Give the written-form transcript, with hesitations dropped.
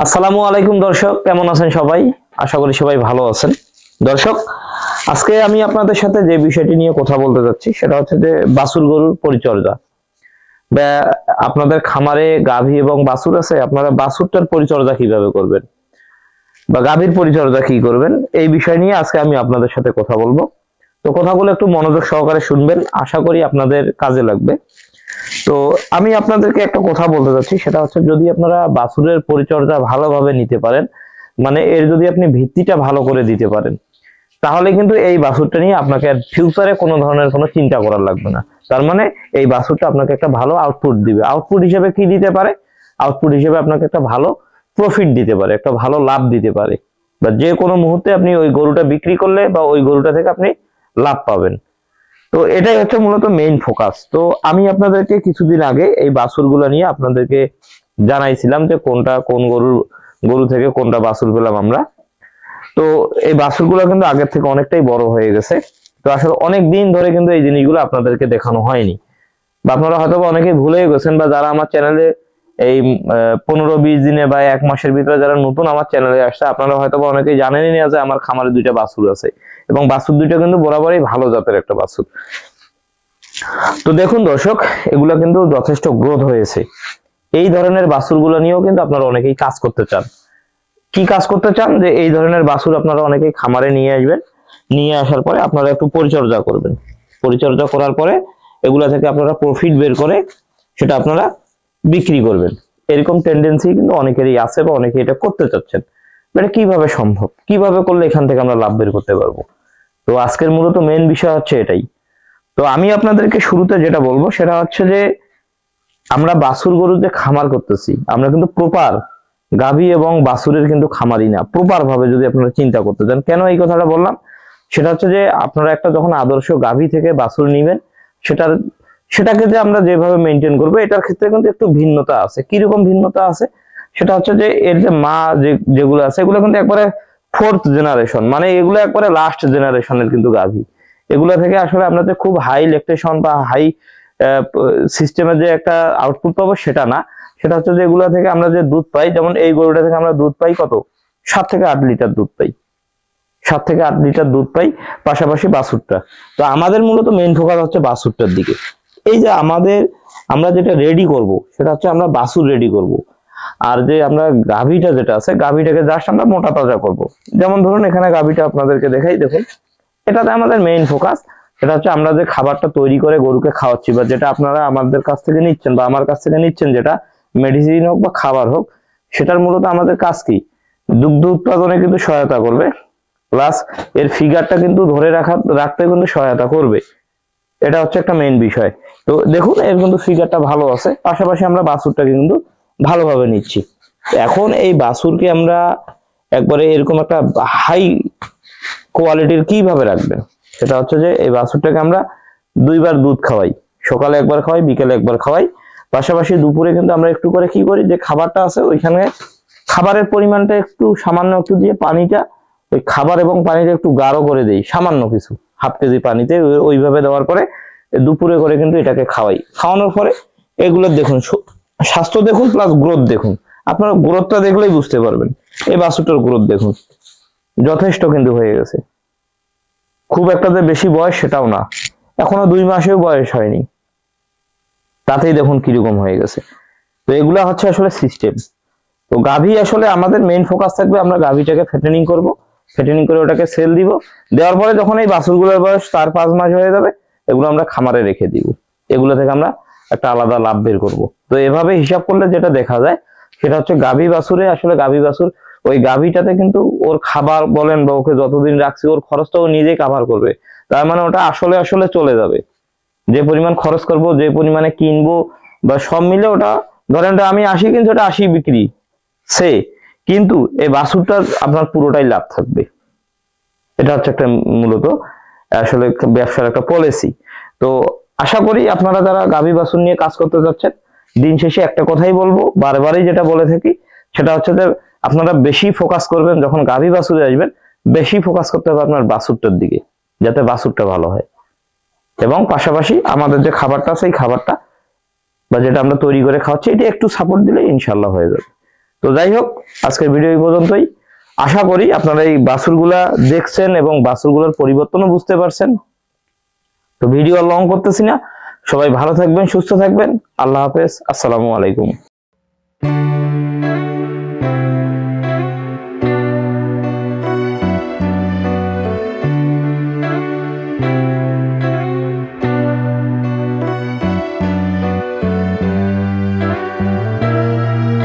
আসসালামু আলাইকুম দর্শক, কেমন আছেন সবাই? আশা করি সবাই ভালো আছেন। দর্শক, আজকে আমি আপনাদের সাথে যে বিষয়টি নিয়ে কথা বলতে যাচ্ছি সেটা হচ্ছে যে বাছুর গরুর পরিচর্যা। বা আপনাদের খামারে গাভী এবং বাছুর আছে, আপনারা বাছুরটার পরিচর্যা কিভাবে করবেন বা গাভীর পরিচর্যা কি করবেন, এই বিষয় নিয়ে আজকে আমি আপনাদের সাথে কথা বলবো। তো কথাগুলো একটু মনোযোগ সহকারে শুনবেন, আশা করি আপনাদের কাজে লাগবে। তো আমি আপনাদেরকে একটা কথা বলতে চাচ্ছি, সেটা হচ্ছে যদি আপনারা বাছুরের পরিচর্যা ভালোভাবে নিতে পারেন, মানে এর যদি আপনি ভিত্তিটা ভালো করে দিতে পারেন, তাহলে কিন্তু এই বাছুরটা নিয়ে আপনাকে আর ফিউচারে কোনো ধরনের কোনো চিন্তা করার লাগবে না। তার মানে এই বাছুরটা আপনাকে একটা ভালো আউটপুট দিবে। আউটপুট হিসেবে কি দিতে পারে? আউটপুট হিসেবে আপনাকে একটা ভালো প্রফিট দিতে পারে, একটা ভালো লাভ দিতে পারে, বা যে কোনো মুহূর্তে আপনি ওই গরুটা বিক্রি করলে বা ওই গরুটা থেকে আপনি লাভ পাবেন। তো এটাই হচ্ছে মূলত মেইন ফোকাস। তো আমি আপনাদেরকে কিছুদিন আগে এই বাছুরগুলো নিয়ে আপনাদেরকে জানাইছিলাম যে কোনটা কোন গরু থেকে কোনটা বাছুর পেলাম আমরা। তো এই বাছুরগুলো কিন্তু আগের থেকে অনেকটাই বড় হয়ে গেছে। তো আসলে অনেক দিন ধরে কিন্তু এই জিনিসগুলো আপনাদেরকে দেখানো হয়নি, বা আপনারা হয়তো অনেকে ভুলেই গেছেন, বা যারা আমার চ্যানেলে এই 15-20 দিনে বা 1 মাসের ভিতরে যারা নতুন আমার চ্যানেলে আসছে, আপনারা হয়তো অনেকেই জানেনই না যে আমার খামারে 2টা বাছুর আছে, এবং বাছুর 2টা কিন্তু বরাবরই ভালো জাতের একটা বাছুর। তো দেখুন দর্শক, এগুলা কিন্তু যথেষ্ট গ্রোথ হয়েছে। এই ধরনের বাছুরগুলো নিয়েও কিন্তু আপনারা অনেকেই কাজ করতে চান। কি কাজ করতে চান? যে এই ধরনের বাছুর আপনারা অনেকেই খামারে নিয়ে আসবেন, নিয়ে আসার পরে আপনারা একটু পরিচর্যা করবেন। পরিচর্যা করার পরে এগুলা থেকে আপনারা প্রফিট বের করে সেটা আপনারা বিক্রি করবেন। এরকম টেন্ডেন্সি কিন্তু অনেকেরই আছে, বা অনেকে এটা করতে চাচ্ছেন। এটা কিভাবে সম্ভব, কিভাবে করলে এখান থেকে আমরা লাভ বের করতে পারবো? তো আজকের মূলত মেইন বিষয় হচ্ছে এটাই। তো আমি আপনাদেরকে শুরুতে যেটা বলবো সেটা হচ্ছে যে আমরা বাছুর গরুর যে খামার করতেছি, আমরা কিন্তু প্রপার গাভী এবং বাছুরের কিন্তু খামারই না। প্রপার ভাবে যদি আপনারা চিন্তা করতে চান, কেন এই কথাটা বললাম, সেটা হচ্ছে যে আপনারা একটা যখন আদর্শ গাভী থেকে বাছুর নিবেন, সেটাকে যে আমরা যেভাবে মেনটেন করবো, এটার ক্ষেত্রে কিন্তু একটু ভিন্নতা আছে। কিরকম ভিন্নতা আছে? সেটা হচ্ছে যে এর যে মা যেগুলো আছে, এগুলো কিন্তু একবারে 4th জেনারেশন, মানে এগুলো একবারে লাস্ট জেনারেশনের কিন্তু গাভী। এগুলো থেকে আসলে আমরা যে খুব হাই ল্যাকটেশন বা হাই সিস্টেমের যে একটা আউটপুট পাবো সেটা না। সেটা হচ্ছে যে এগুলো থেকে আমরা যে দুধ পাই, যেমন এই গরুটা থেকে আমরা দুধ পাই কত, 7 থেকে 8 লিটার দুধ পাই। 7 থেকে 8 লিটার দুধ পাই, পাশাপাশি বাছুরটা। তো আমাদের মূলত মেইন ফোকাস হচ্ছে বাছুরটার দিকে। এই যে আমরা যেটা রেডি করব সেটা হচ্ছে আমরা বাছুর রেডি করব। আর যে আমরা গাভীটা যেটা আছে, গাভীটাকে জাস্ট আমরা মোটা তাজা করব। যেমন ধরুন এখানে গাভীটা আপনাদেরকে দেখাই, দেখুন এটাতে আমাদের মেইন ফোকাস। সেটা হচ্ছে আমরা যে খাবারটা তৈরি করে গরুকে খাওয়াচ্ছি, বা যেটা আপনারা আমাদের কাছ থেকে নিচ্ছেন বা আমার কাছ থেকে নিচ্ছেন, যেটা মেডিসিন হোক বা খাবার হোক, সেটার মূলত আমাদের কাজ কি? দুগ্ধ উৎপাদনে কিন্তু সহায়তা করবে, প্লাস এর ফিগারটা কিন্তু ধরে রাখতে কিন্তু সহায়তা করবে। এটা হচ্ছে একটা মেইন বিষয়। তো দেখুন এর কিন্তু ফিগারটা ভালো আছে, পাশাপাশি আমরা বাছুরটাকে কিন্তু ভালোভাবে নিচ্ছি। এখন এই বাছুরকে আমরা একবারে এরকম একটা হাই কোয়ালিটির কিভাবে রাখবেন, সেটা হচ্ছে যে এই বাছুরটাকে আমরা 2বার দুধ খাওয়াই। সকালে একবার খাওয়াই, বিকেলে একবার খাওয়াই। পাশাপাশি দুপুরে কিন্তু আমরা একটু করে কি করি, যে খাবারটা আছে ওইখানে খাবারের পরিমাণটা একটু সামান্য একটু দিয়ে পানিটা ওই খাবার এবং পানিটা একটু গাঢ় করে দেই, সামান্য কিছু, ½ কেজি পানিতে ওইভাবে দেওয়ার পরে দুপুরে করে কিন্তু এটাকে খাওয়াই। খাওয়ানোর পরে এগুলোর দেখুন স্বাস্থ্য দেখুন, প্লাস গ্রোথ দেখুন। আপনারা গ্রোথটা দেখলেই বুঝতে পারবেন। এই বাছুরটার গ্রোথ দেখুন, যথেষ্ট কিন্তু হয়ে গেছে। খুব একটা যে বেশি বয়স সেটাও না, এখনো 2 মাসেও বয়স হয়নি, তাতেই দেখুন কিরকম হয়ে গেছে। তো এগুলা হচ্ছে আসলে সিস্টেম। তো গাভী আসলে আমাদের মেইন ফোকাস থাকবে, আমরা গাভীটাকে ফেটেনিং করব, ফেটেনিং করে ওটাকে সেল দিব। দেওয়ার পরে যখন এই বাছুরগুলোর বয়স 4-5 মাস হয়ে যাবে, এগুলো আমরা খামারে রেখে দিব। এগুলো থেকে আমরা একটা আলাদা লাভ বের করব। তো এভাবে হিসাব করলে যেটা দেখা যায় সেটা হচ্ছে গাভী বাছুরে আসলে গাভী বাছুর ওই গাভীটাতে কিন্তু ওর খাবার বলেন বা ওকে যতদিন রাখছি ওর খরচটা ও নিজেই কাভার করবে। তার মানে ওটা আসলে আসলে চলে যাবে। যে পরিমাণ খরচ করব, যে পরিমাণে কিনবো বা সব মিলে ওটা, ধরেন আমি 80 কিনছি, ওটা 80 বিক্রি সে, কিন্তু এই বাছুরটা আপনার পুরোটাই লাভ থাকবে। এটা হচ্ছে একটা মূলত আসলে ব্যবসার একটা পলিসি। তো আশা করি আপনারা যারা গাভী বাছুর নিয়ে কাজ করতে যাচ্ছেন, দিন শেষে একটা কথাই বলবো, বারবারই যেটা বলে থাকি, সেটা হচ্ছে যে আপনারা বেশি ফোকাস করবেন যখন গাভী বাছুরে আসবেন, বেশি ফোকাস করতে হবে আপনার বাছুরটার দিকে, যাতে বাছুরটা ভালো হয়। এবং পাশাপাশি আমাদের যে খাবারটা আছে, এই খাবারটা বা যেটা আমরা তৈরি করে খাওয়াচ্ছি, এটা একটু সাপোর্ট দিলে ইনশাল্লাহ হয়ে যাবে। তো যাই হোক, আজকের ভিডিও এই পর্যন্তই। আশা করি আপনারা এই বাছুরগুলা দেখছেন এবং বাছুরগুলোর পরিবর্তনও বুঝতে পারছেন। তো ভিডিও আর লং করতেছি না, সবাই ভালো থাকবেন, সুস্থ থাকবেন। আল্লাহ হাফেজ, আসসালামু আলাইকুম।